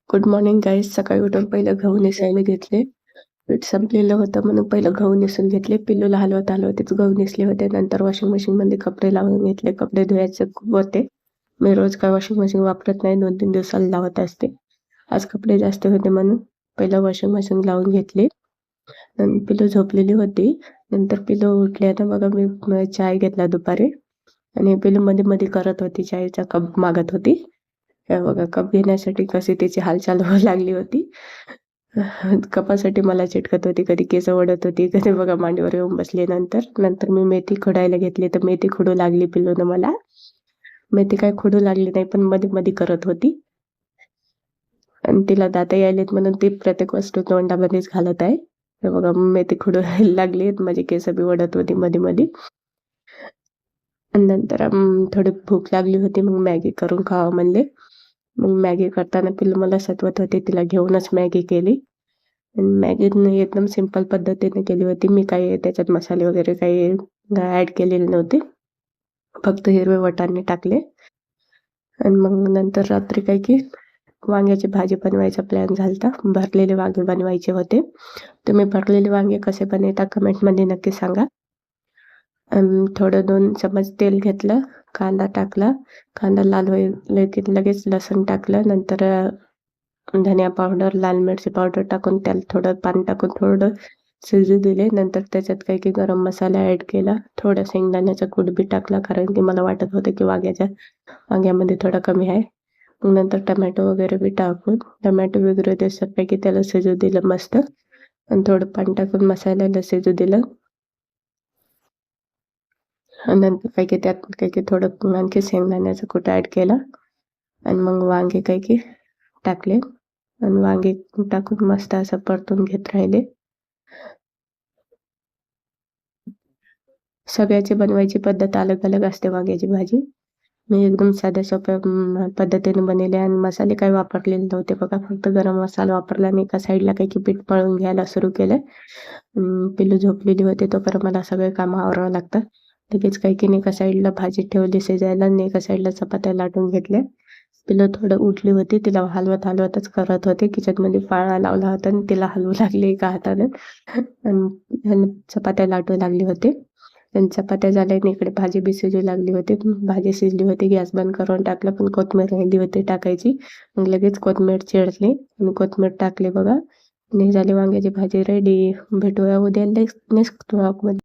Good morning guys. सकाळी उठून पहिलं गहू नेसायला घेतले. पीठ संपलेलं होतं म्हणून पहिलं गहू नेसून घेतले. पिल्लूला हलवत हलवतच गहू नेसले होते. नंतर वॉशिंग मशीन मध्ये कपडे लावून घेतले. कपडे धुवायचे खूप होते. मी रोज काय वॉशिंग मशीन वापरत नाही, 2-3 दिवसाला लावत असते. आज कपडे जास्त होते म्हणून पहिलं वॉशिंग मशीन लावून घेतली. पिल्लू झोपलेली होती. नंतर पिल्लू उठले. आता बघा मी चाय घेतला दुपारी आणि पिल्लू मध्ये मध्ये करत होती, चायचा कप मागत होती. हे बघा, कप घेण्यासाठी कशी तिची हालचाल होऊ लागली होती. कपासाठी मला चिटकत होती, कधी केस ओढत होती, कधी बघा मांडीवर येऊन बसली. नंतर मी मेथी खोडायला घेतली तर मेथी खोडू लागली पिल्लूनं मला. मेथी काय खोडू लागली नाही, पण मध्ये मध्ये करत होती. आणि तिला दात यायलेत म्हणून ती प्रत्येक वस्तू तोंडामध्येच घालत आहे. हे बघा, मेथी खोडू लागली, माझी केस बी ओढत होती मध्ये मध्ये. आणि नंतर थोडी भूक लागली होती, मग मॅगी करून खावा म्हणले. मग मॅगी करताना पिल्लू मला सतवत होते, तिला घेऊनच मॅगी केली. मॅगी एकदम सिंपल पद्धतीने केली होती. मी काही त्याच्यात मसाले वगैरे काही ऍड केलेले नव्हते, फक्त हिरवे वाटाणे टाकले. आणि मग नंतर रात्री काही की वांग्याची भाजी बनवायचा प्लॅन झालता. भरलेले वांगे बनवायचे होते. तुम्ही भरलेले वांगे कसे बनवता कमेंटमध्ये नक्की सांगा. थोडं 2 चमच तेल घेतलं, कांदा टाकला. कांदा लाल होईल की लगेच लसूण टाकलं. नंतर धनिया पावडर, लाल मिरची पावडर टाकून त्याला थोडं पाणी टाकून थोडं शिजू दिले. नंतर त्याच्यात काही की गरम मसाला ऍड केला. थोडं शेंगदाण्याचा कूट बी टाकला, कारण की मला वाटत होतं की वांग्यामध्ये थोडा कमी आहे. मग नंतर टमॅटो वगैरे बी टाकून टमॅटो वगैरे त्याच्यापैकी त्याला शिजू दिलं मस्त. आणि थोडं पाणी टाकून मसाल्याला शिजू दिलं. नंतर त्यात थोडं आणखी शेंगदाण्याचा कूट ऍड केला. आणि मग वांगे काही टाकले आणि वांगे टाकून मस्त असं परतून घेत राहिले. सगळ्याची बनवायची पद्धत अलग अलग असते वांग्याची भाजी. मी एकदम साध्या सोप्या पद्धतीने बनवले आणि मसाले काही वापरलेले नव्हते. बघा, फक्त गरम मसाला वापरला आणि एका साईडला काही पीठ मळून घ्यायला सुरू केलं. पिल्लू झोपलेली होती, तोपर्यंत मला सगळे काम आवरावं लागतं. लगेच काही एका साईडला भाजी ठेवली शिजायला आणि एका साईडला चपात्या लाटून घेतल्या. पिल्लू थोडं उठली होती, तिला हलवतच करत होते. किचनमध्ये पाळणा लावला होता आणि तिला हलवू लागली एका हाताने आणि चपात्या लाटू लागली होती. आणि चपात्या झाल्या आणि इकडे भाजी बी शिजू लागली होती. भाजी शिजली होती, गॅस बंद करून टाकलं, पण कोथिंबीर राहिली होती टाकायची. मग लगेच कोथिंबीर चिरली आणि कोथिंबीर टाकली. बघा, आणि झाली वांग्याची भाजी रेडी. भेटूया उद्या नेक्स्ट व्लॉगमध्ये.